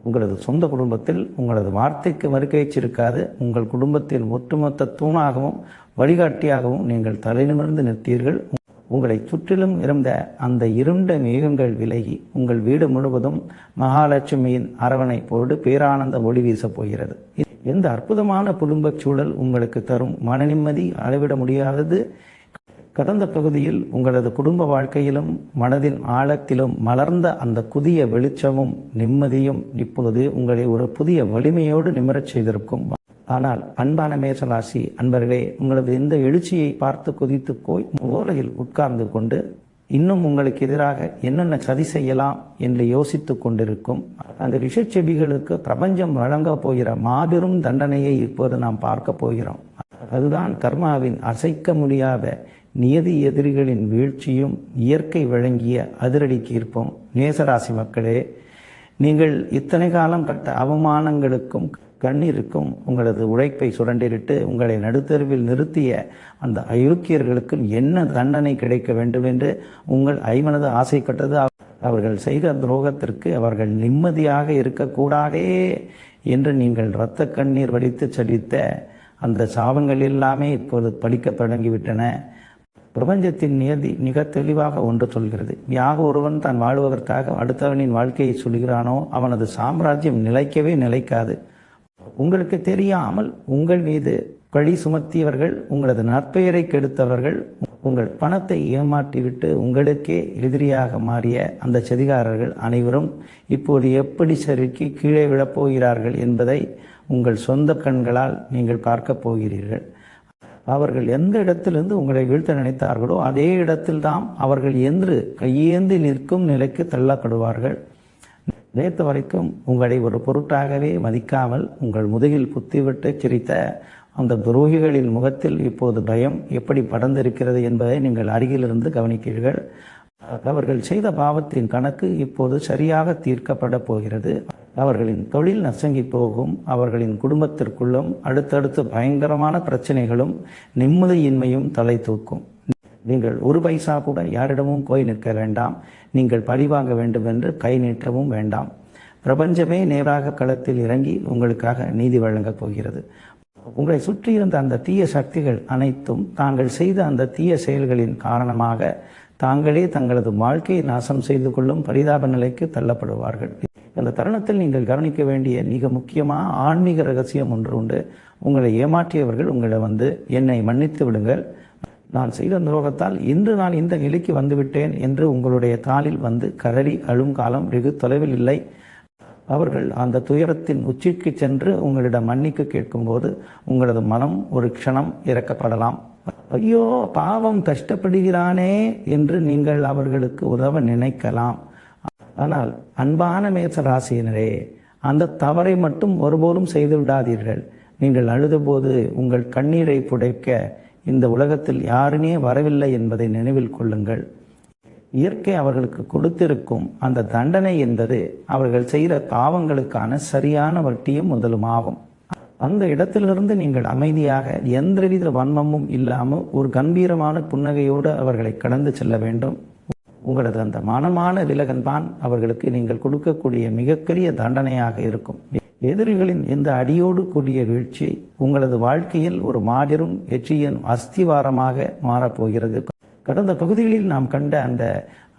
உங்களது சொந்த குடும்பத்தில் உங்களது வார்த்தைக்கு மறுபேச்சிருக்காது. உங்கள் குடும்பத்தின் ஒட்டுமொத்த தூணாகவும் வழிகாட்டியாகவும் நீங்கள் தலைநிமிர்ந்து நிற்பீர்கள். உங்களை சுற்றிலும் இருந்த அந்த இருண்ட மேகங்கள் விலகி உங்கள் வீடு முழுவதும் மகாலட்சுமியின் அரவணைப்போடு பேரானந்த ஒளி வீசப் போகிறது. எந்த அற்புதமான குடும்பச் சூழல் உங்களுக்கு தரும் மன நிம்மதி அளவிட முடியாதது. கடந்த பகுதியில் உங்களது குடும்ப வாழ்க்கையிலும் மனதின் ஆழத்திலும் மலர்ந்த அந்த புதிய வெளிச்சமும் நிம்மதியும் இப்பொழுது உங்களை ஒரு புதிய வலிமையோடு நிமிரச் செய்திருக்கும். ஆனால் அன்பான மேஷராசி அன்பர்களே, உங்களது இந்த எழுச்சியை பார்த்து கொதித்து போய் ஓலையில் உட்கார்ந்து கொண்டு இன்னும் உங்களுக்கு எதிராக என்னென்ன சதி செய்யலாம் என்று யோசித்து கொண்டிருக்கும் அந்த விஷச்செடிகளுக்கு பிரபஞ்சம் வழங்க போகிற மாபெரும் தண்டனையை இப்போது நாம் பார்க்க போகிறோம். அதுதான் கர்மாவின் அசைக்க முடியாத நியதி எதிரிகளின் வீழ்ச்சியும் இயற்கை வழங்கிய அதிரடி தீர்ப்பும். மேசராசி மக்களே, நீங்கள் இத்தனை காலம் பட்ட அவமானங்களுக்கும் கண்ணீருக்கும் உங்களது உழைப்பை சுரண்டிட்டு உங்களை நடுத்தருவில் நிறுத்திய அந்த அயோக்கியர்களுக்கும் என்ன தண்டனை கிடைக்க வேண்டும் என்று உங்கள் ஐமனது ஆசைப்பட்டது. அவர்கள் செய்த துரோகத்திற்கு அவர்கள் நிம்மதியாக இருக்கக்கூடாதே என்று நீங்கள் இரத்த கண்ணீர் வடித்து சடித்த அந்த சாபங்கள் எல்லாமே இப்போது படிக்க தொடங்கிவிட்டன. பிரபஞ்சத்தின் நியதி மிக தெளிவாக ஒன்று சொல்கிறது. யாக ஒருவன் தான் வாழ்வதற்காக அடுத்தவனின் வாழ்க்கையை சொல்கிறானோ அவனது சாம்ராஜ்யம் நிலைக்கவே நிலைக்காது. உங்களுக்கு தெரியாமல் உங்கள் மீது பழி சுமத்தியவர்கள், உங்களது நற்பெயரை கெடுத்தவர்கள், உங்கள் பணத்தை ஏமாற்றிவிட்டு உங்களுக்கே எதிரியாக மாறிய அந்த சதிகாரர்கள் அனைவரும் இப்போது எப்படி சறுக்கி கீழே விழப்போகிறார்கள் என்பதை உங்கள் சொந்த கண்களால் நீங்கள் பார்க்க போகிறீர்கள். அவர்கள் எந்த இடத்திலிருந்து உங்களை வீழ்த்த நினைத்தார்களோ அதே இடத்தில்தான் அவர்கள் என்று கையேந்தி நிற்கும் நிலைக்கு தள்ளப்படுவார்கள். நேற்று வரைக்கும் உங்களை ஒரு பொருட்டாகவே மதிக்காமல் உங்கள் முதுகில் குத்திவிட்டு சிரித்த அந்த துரோகிகளின் முகத்தில் இப்போது பயம் எப்படி படர்ந்திருக்கிறது என்பதை நீங்கள் அருகிலிருந்து கவனிக்கிறீர்கள். அவர்கள் செய்த பாவத்தின் கணக்கு இப்போது சரியாக தீர்க்கப்பட போகிறது. அவர்களின் தொழில் நசுங்கி போகும். அவர்களின் குடும்பத்திற்குள்ளும் அடுத்தடுத்து பயங்கரமான பிரச்சனைகளும் நிம்மதியின்மையும் தலை தூக்கும். நீங்கள் ஒரு பைசா கூட யாரிடமும் போய் நிற்க வேண்டாம். நீங்கள் பழிவாங்க வேண்டும் என்று கை நீட்டவும் வேண்டாம். பிரபஞ்சமே நேராக களத்தில் இறங்கி உங்களுக்காக நீதி வழங்கப் போகிறது. உங்களை சுற்றி இருந்த அந்த தீய சக்திகள் அனைத்தும் தாங்கள் செய்த அந்த தீய செயல்களின் காரணமாக தாங்களே தங்களது வாழ்க்கையை நாசம் செய்து கொள்ளும் பரிதாப நிலைக்கு தள்ளப்படுவார்கள். இந்த தருணத்தில் நீங்கள் கவனிக்க வேண்டிய மிக முக்கியமான ஆன்மீக ரகசியம் ஒன்று உண்டு. உங்களை ஏமாற்றியவர்கள் உங்களை வந்து என்னை மன்னித்து விடுங்கள், நான் செய்த துரோகத்தால் இன்று நான் இந்த நிலைக்கு வந்துவிட்டேன் என்று உங்களுடைய தாளில் வந்து கதறி அழும் காலம் வெகு தொலைவில் இல்லை. அவர்கள் அந்த துயரத்தின் உச்சிக்கு சென்று உங்களிடம் மன்னிப்பு கேட்கும்போது உங்களது மனம் ஒரு க்ஷணம் இறக்கப்படலாம். ஐயோ பாவம், கஷ்டப்படுகிறானே என்று நீங்கள் அவர்களுக்கு உதவ நினைக்கலாம். ஆனால் அன்பான மேச ராசியினரே, அந்த தவறை மட்டும் ஒருபோதும் செய்து விடாதீர்கள். நீங்கள் அழுதபோது உங்கள் கண்ணீரை புடைக்க இந்த உலகத்தில் யாருமே வரவில்லை என்பதை நினைவில் கொள்ளுங்கள். இயற்கை அவர்களுக்கு கொடுத்திருக்கும் அந்த தண்டனை என்பது அவர்கள் செய்கிற பாவங்களுக்கான சரியான வட்டியும் முதலுமாகும். அந்த இடத்திலிருந்து நீங்கள் அமைதியாக எந்தவித வன்மமும் இல்லாமல் ஒரு கம்பீரமான புன்னகையோடு அவர்களை கடந்து செல்ல வேண்டும். உங்களது அந்த மனமான விலகல் தான் அவர்களுக்கு நீங்கள் கொடுக்கக்கூடிய மிகப்பெரிய தண்டனையாக இருக்கும். எதிரிகளின் இந்த அடியோடு கூடிய வீழ்ச்சி உங்களது வாழ்க்கையில் ஒரு மாபெரும் வெற்றியின் அஸ்திவாரமாக மாறப்போகிறது. கடந்த பகுதிகளில் நாம் கண்ட அந்த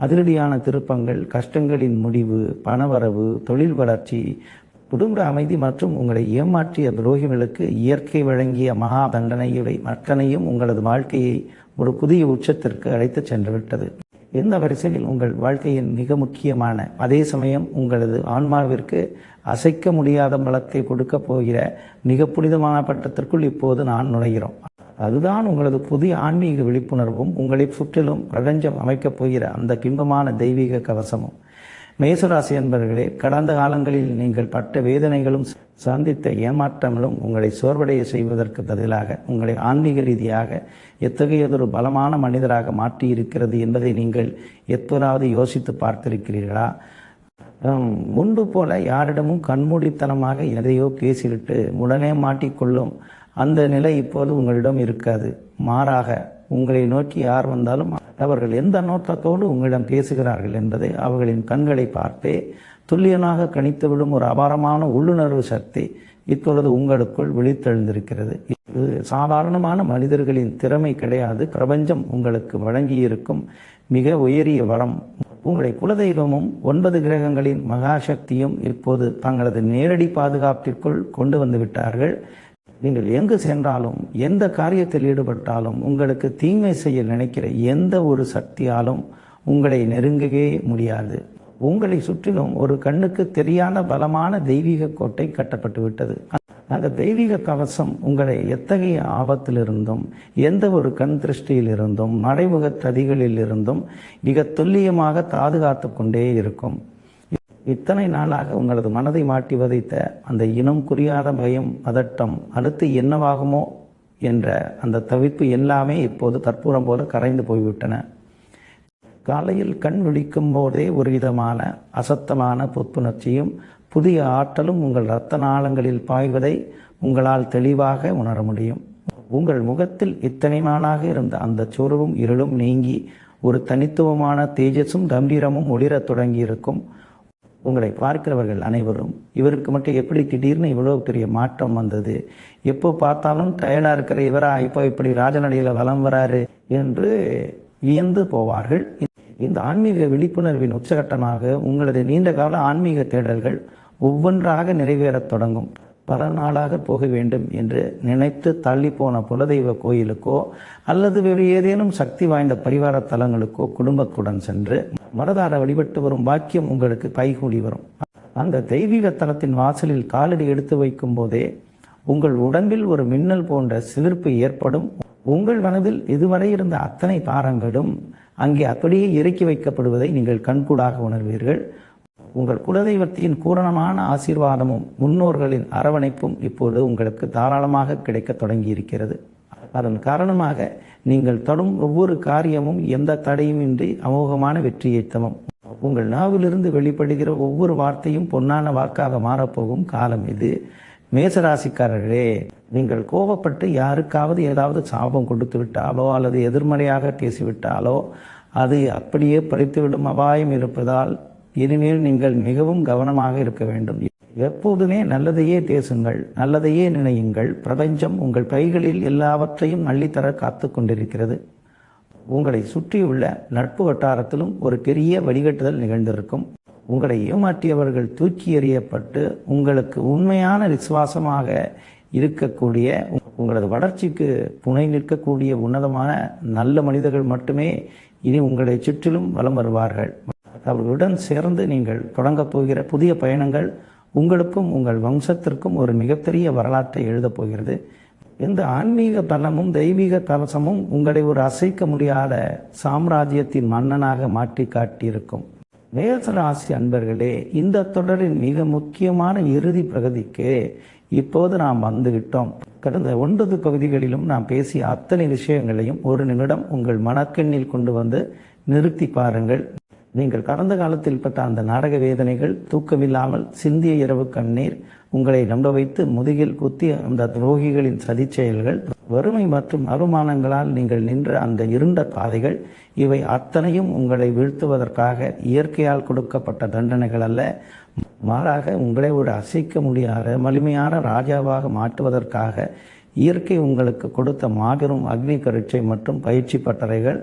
அதிரடியான திருப்பங்கள், கஷ்டங்களின் முடிவு, பணவரவு, தொழில் வளர்ச்சி, குடும்ப அமைதி மற்றும் உங்களை ஏமாற்றிய துரோகிகளுக்கு இயற்கை வழங்கிய மகா தண்டனையுடைய அத்தனையும் உங்களது வாழ்க்கையை ஒரு புதிய உச்சத்திற்கு அழைத்து சென்று விட்டது. இந்த வரிசையில் உங்கள் வாழ்க்கையின் மிக முக்கியமான, அதே சமயம் உங்களது ஆன்மாவிற்கு அசைக்க முடியாத பலத்தை கொடுக்க போகிற மிக புனிதமான பட்டத்திற்குள் இப்போது நான் நுழைகிறோம். அதுதான் உங்களது புதிய ஆன்மீக விழிப்புணர்வும் உங்களை சுற்றிலும் பிரபஞ்சம் அமைக்கப் போகிற அந்த பிம்பமான தெய்வீக கவசமும். மேசராசி என்பவர்களே, கடந்த காலங்களில் நீங்கள் பட்ட வேதனைகளும் சந்தித்த ஏமாற்றங்களும் உங்களை சோர்வடைய செய்வதற்கு பதிலாக உங்களை ஆன்மீக ரீதியாக எத்தகையதொரு பலமான மனிதராக மாற்றியிருக்கிறது என்பதை நீங்கள் எப்போதாவது யோசித்து பார்த்திருக்கிறீர்களா? முன்பு போல யாரிடமும் கண்மூடித்தனமாக எதையோ பேசிவிட்டு உடனே மாட்டிக்கொள்ளும் அந்த நிலை இப்போது உங்களிடம் இருக்காது. மாறாக உங்களை நோக்கி யார் வந்தாலும் அவர்கள் எந்த நோக்கத்தோடு உங்களிடம் பேசுகிறார்கள் என்பதை அவர்களின் கண்களை பார்த்தே துல்லியமாக கணித்துவிடும் ஒரு அபாரமான உள்ளுணர்வு சக்தி இப்பொழுது உங்களுக்குள் விழித்தெழுந்திருக்கிறது. இது சாதாரணமான மனிதர்களின் திறமை கிடையாது. பிரபஞ்சம் உங்களுக்கு வழங்கியிருக்கும் மிக உயரிய வரம். உங்களுடைய குலதெய்வமும் 9 கிரகங்களின் மகாசக்தியும் இப்போது தங்களது நேரடி பாதுகாப்பிற்குள் கொண்டு வந்து விட்டார்கள். நீங்கள் எங்கு சென்றாலும், எந்த காரியத்தில் ஈடுபட்டாலும், உங்களுக்கு தீமை செய்ய நினைக்கிற எந்த ஒரு சக்தியாலும் உங்களை நெருங்கவே முடியாது. உங்களை சுற்றிலும் ஒரு கண்ணுக்கு தெரியாத பலமான தெய்வீக கோட்டை கட்டப்பட்டு விட்டது. அந்த தெய்வீக கவசம் உங்களை எத்தகைய ஆபத்திலிருந்தும், எந்த ஒரு கண் திருஷ்டியிலிருந்தும், மறைமுக ததிகளில் இருந்தும் மிக துல்லியமாக பாதுகாத்து கொண்டே இருக்கும். இத்தனை நாளாக உங்களது மனதை மாட்டி வதைத்த அந்த இனம் புரியாத பயம், பதட்டம், அடுத்து என்னவாகுமோ என்ற அந்த தவிப்பு எல்லாமே இப்போது கற்பூரம் போல கரைந்து போய்விட்டன. காலையில் கண் விழிக்கும் போதே ஒரு விதமான அசத்தமான புத்துணர்ச்சியும் புதிய ஆற்றலும் உங்கள் இரத்த நாளங்களில் பாய்வதை உங்களால் தெளிவாக உணர முடியும். உங்கள் முகத்தில் இத்தனை நாளாக இருந்த அந்த சோர்வும் இருளும் நீங்கி ஒரு தனித்துவமான தேஜஸும் கம்பீரமும் ஒளிரத் தொடங்கியிருக்கும். உங்களை பார்க்கிறவர்கள் அனைவரும் இவருக்கு மட்டும் எப்படி திடீர்னு இவ்வளோ பெரிய மாற்றம் வந்தது, எப்போ பார்த்தாலும் டயர்டாக இருக்கிற இவரா இப்போ இப்படி ராஜநடியில் வலம் வராரு என்று வியந்து போவார்கள். இந்த ஆன்மீக விழிப்புணர்வின் உச்சகட்டமாக உங்களது நீண்ட கால ஆன்மீக தேடல்கள் ஒவ்வொன்றாக நிறைவேறத் தொடங்கும். பல நாளாக போக வேண்டும் என்று நினைத்து தள்ளி போன குலதெய்வ கோயிலுக்கோ அல்லது வேறு ஏதேனும் சக்தி வாய்ந்த பரிவார தலங்களுக்கோ குடும்பத்துடன் சென்று மனதார வழிபட்டு வரும் பாக்கியம் உங்களுக்கு கைகூடி வரும். அந்த தெய்வீக தலத்தின் வாசலில் காலடி எடுத்து வைக்கும் போதே உங்கள் உடம்பில் ஒரு மின்னல் போன்ற சிலிர்ப்பு ஏற்படும். உங்கள் மனதில் இதுவரை இருந்த அத்தனை பாரங்களும் அங்கே அப்படியே இறக்கி வைக்கப்படுவதை நீங்கள் கண்கூடாக உணர்வீர்கள். உங்கள் குலதெய்வத்தின் பூரணமான ஆசீர்வாதமும் முன்னோர்களின் அரவணைப்பும் இப்போது உங்களுக்கு தாராளமாக கிடைக்க தொடங்கி இருக்கிறது. அதன் காரணமாக நீங்கள் தொடும் ஒவ்வொரு காரியமும் எந்த தடையுமின்றி அமோகமான வெற்றியை தரும். உங்கள் நாவிலிருந்து வெளிப்படுகிற ஒவ்வொரு வார்த்தையும் பொன்னான வாக்காக மாறப்போகும் காலம் இது. மேசராசிக்காரர்களே, நீங்கள் கோபப்பட்டு யாருக்காவது ஏதாவது சாபம் கொடுத்து விட்டாலோ அல்லது எதிர்மறையாக பேசிவிட்டாலோ அது அப்படியே பறித்துவிடும் அபாயம் இருப்பதால் இனிமேல் நீங்கள் மிகவும் கவனமாக இருக்க வேண்டும். எப்போதுமே நல்லதையே பேசுங்கள், நல்லதையே நினையுங்கள். பிரபஞ்சம் உங்கள் கைகளில் எல்லாவற்றையும் அள்ளித்தர காத்து கொண்டிருக்கிறது. உங்களை சுற்றியுள்ள நட்பு வட்டாரத்திலும் ஒரு பெரிய வழிகட்டுதல் நிகழ்ந்திருக்கும். உங்களை ஏமாற்றியவர்கள் தூக்கி எறியப்பட்டு உங்களுக்கு உண்மையான விசுவாசமாக இருக்கக்கூடிய, உங்களது வளர்ச்சிக்கு துணை நிற்கக்கூடிய உன்னதமான நல்ல மனிதர்கள் மட்டுமே இனி உங்களை சுற்றிலும் வலம் வருவார்கள். அவர்களுடன் சேர்ந்து நீங்கள் தொடங்கப் போகிற புதிய பயணங்கள் உங்களுக்கும் உங்கள் வம்சத்திற்கும் ஒரு மிகப்பெரிய வரலாற்றை எழுதப் போகிறது. இந்த ஆன்மீக பலமும் தெய்வீக கவசமும் உங்களை ஒரு அசைக்க முடியாத சாம்ராஜ்யத்தின் மன்னனாக மாற்றி காட்டியிருக்கும். மேசராசி அன்பர்களே, இந்த தொடரின் மிக முக்கியமான இறுதி பகுதிக்கு இப்போது நாம் வந்துவிட்டோம். கடந்த 9 பகுதிகளிலும் நாம் பேசிய அத்தனை விஷயங்களையும் ஒரு நிமிடம் உங்கள் மனக்கண்ணில் கொண்டு வந்து நிறுத்தி பாருங்கள். நீங்கள் கடந்த காலத்தில் பட்ட அந்த நாடக வேதனைகள், தூக்கமில்லாமல் சிந்திய இரவு கண்ணீர், உங்களை நம்ப வைத்து முதுகில் குத்திய அந்த துரோகிகளின் சதி செயல்கள், வறுமை மற்றும் அவமானங்களால் நீங்கள் நின்ற அந்த இருண்ட பாதைகள், இவை அத்தனையும் உங்களை வீழ்த்துவதற்காக இயற்கையால் கொடுக்கப்பட்ட தண்டனைகள் அல்ல, மாறாக உங்களை ஒரு அசைக்க முடியாத வலிமையான ராஜாவாக மாற்றுவதற்காக இயற்கை உங்களுக்கு கொடுத்த மாபெரும் அக்னி பரீட்சை மற்றும் பயிற்சி பட்டறைகள்.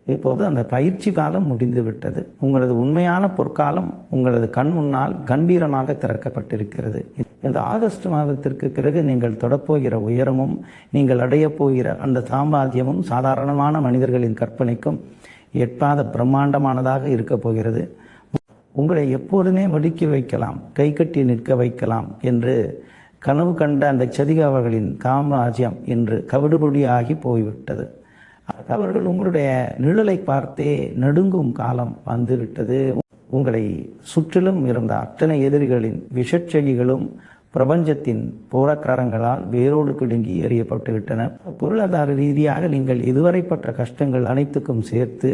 இப்போது அந்த பயிற்சி காலம் முடிந்துவிட்டது. உங்களது உண்மையான பொற்காலம் உங்களது கண் முன்னால் கம்பீரமாக திறக்கப்பட்டிருக்கிறது. இந்த ஆகஸ்ட் மாதத்திற்கு பிறகு நீங்கள் தொடப்போகிற உயரமும் நீங்கள் அடையப் போகிற அந்த சாம்ராஜ்யமும் சாதாரணமான மனிதர்களின் கற்பனைக்கும் எட்டாத பிரம்மாண்டமானதாக இருக்கப் போகிறது. உங்களை எப்போதுமே ஒடுக்கி வைக்கலாம், கை கட்டி நிற்க வைக்கலாம் என்று கனவு கண்ட அந்த சதிக அவர்களின் சாம்ராஜ்யம் இன்று கவிடுபொடியாகி போய்விட்டது. அவர்கள் உங்களுடைய நிழலை பார்த்தே நடுங்கும் காலம் வந்துவிட்டது. உங்களை சுற்றிலும் இருந்த அத்தனை எதிரிகளின் விஷச்செடிகளும் பிரபஞ்சத்தின் போராக்காரங்களால் வேரோடு கிடுங்கி எறியப்பட்டு விட்டன. பொருளாதார ரீதியாக நீங்கள் இதுவரைப்பட்ட கஷ்டங்கள் அனைத்துக்கும் சேர்த்து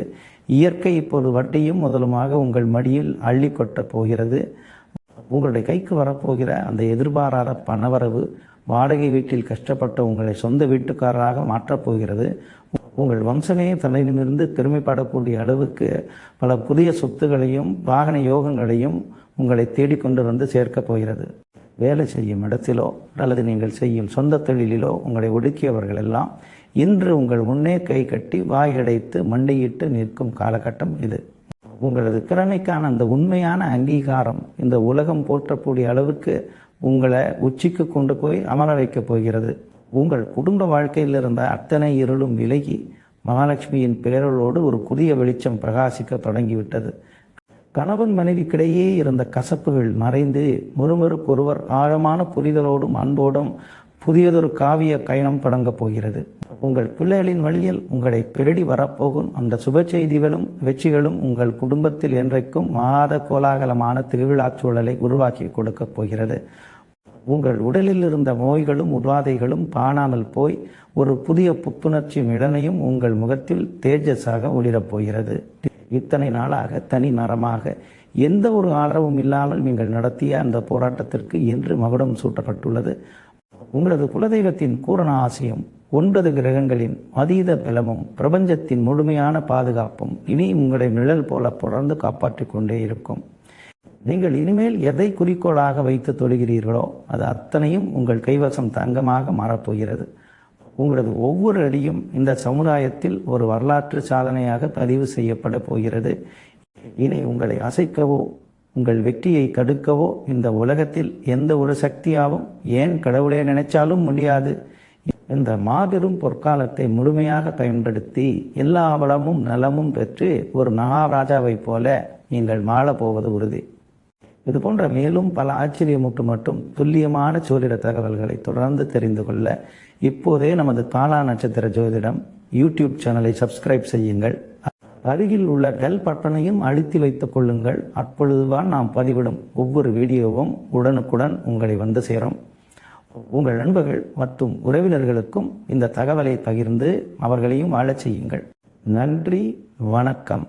இயற்கை இப்போது வட்டியும் முதலுமாக உங்கள் மடியில் அள்ளி கொட்டப் போகிறது. உங்களுடைய கைக்கு வரப்போகிற அந்த எதிர்பாராத பணவரவு வாடகை வீட்டில் கஷ்டப்பட்ட உங்களை சொந்த வீட்டுக்காரராக மாற்றப் போகிறது. உங்கள் வம்சமே தலையிலிருந்து பெருமைப்படக்கூடிய அளவுக்கு பல புதிய சொத்துகளையும் வாகன யோகங்களையும் உங்களை தேடிக்கொண்டு வந்து சேர்க்கப் போகிறது. வேலை செய்யும் இடத்திலோ அல்லது நீங்கள் செய்யும் சொந்த தொழிலிலோ உங்களை ஒடுக்கியவர்கள் எல்லாம் இன்று உங்கள் முன்னே கை கட்டி வாயடைத்து மண்டையிட்டு நிற்கும் காலகட்டம் இது. உங்களது திறமைக்கான அந்த உண்மையான அங்கீகாரம் இந்த உலகம் போற்றக்கூடிய அளவுக்கு உங்களை உச்சிக்கு கொண்டு போய் அமர வைக்கப் போகிறது. உங்கள் குடும்ப வாழ்க்கையில் இருந்த அத்தனை இருளும் விலகி மகாலட்சுமியின் பேரலோடு ஒரு புதிய வெளிச்சம் பிரகாசிக்க தொடங்கிவிட்டது. கணவன் மனைவிக்கிடையே இருந்த கசப்புகள் மறைந்து ஒருவர் ஆழமான புரிதலோடும் அன்போடும் புதியதொரு காவிய பயணம் தொடங்கப் போகிறது. உங்கள் பிள்ளைகளின் வழியில் உங்களை பெருடி வரப்போகும் அந்த சுப செய்திகளும் வெற்றிகளும் உங்கள் குடும்பத்தில் என்றைக்கும் மாத கோலாகலமான திருவிழா சூழலை உருவாக்கி கொடுக்கப் போகிறது. உங்கள் உடலில் இருந்த நோய்களும் உபாதைகளும் காணாமல் போய் ஒரு புதிய புத்துணர்ச்சியும் இடனையும் உங்கள் முகத்தில் தேஜஸாக ஒளிரப் போகிறது. இத்தனை நாளாக தனி நரமாக எந்த ஒரு ஆதரவும் இல்லாமல் நீங்கள் நடத்திய அந்த போராட்டத்திற்கு இன்று மகுடம் சூட்டப்பட்டுள்ளது. உங்களது குலதெய்வத்தின் பூரண ஆசையும் 9 கிரகங்களின் அதீத பலமும் பிரபஞ்சத்தின் முழுமையான பாதுகாப்பும் இனி உங்களை நிழல் போல தொடர்ந்து காப்பாற்றிக் கொண்டே இருக்கும். நீங்கள் இனிமேல் எதை குறிக்கோளாக வைத்து தொழுகிறீர்களோ அது அத்தனையும் உங்கள் கைவசம் தங்கமாக மாறப்போகிறது. உங்களது ஒவ்வொரு அடியும் இந்த சமுதாயத்தில் ஒரு வரலாற்று சாதனையாக பதிவு செய்யப்பட போகிறது. இனி உங்களை அசைக்கவோ உங்கள் வெற்றியை தடுக்கவோ இந்த உலகத்தில் எந்த ஒரு சக்தியாகவும், ஏன் கடவுளை நினைச்சாலும் முடியாது. இந்த மாபெரும் பொற்காலத்தை முழுமையாக பயன்படுத்தி எல்லா வளமும் நலமும் பெற்று ஒரு மகாராஜாவை போல நீங்கள் வாழப்போவது உறுதி. இது போன்ற மேலும் பல ஆச்சரியமூட்டும் மற்றும் துல்லியமான ஜோதிட தகவல்களை தொடர்ந்து தெரிந்து கொள்ள இப்போதே நமது காலா நட்சத்திர ஜோதிடம் யூடியூப் சேனலை சப்ஸ்கிரைப் செய்யுங்கள். அருகில் உள்ள பெல் பட்டனையும் அழுத்தி வைத்துக் கொள்ளுங்கள். அப்பொழுதுதான் நாம் பதிவிடும் ஒவ்வொரு வீடியோவும் உடனுக்குடன் உங்களை வந்து சேரும். உங்கள் நண்பர்கள் மற்றும் உறவினர்களுக்கும் இந்த தகவலை பகிர்ந்து அவர்களையும் வாழச் செய்யுங்கள். நன்றி, வணக்கம்.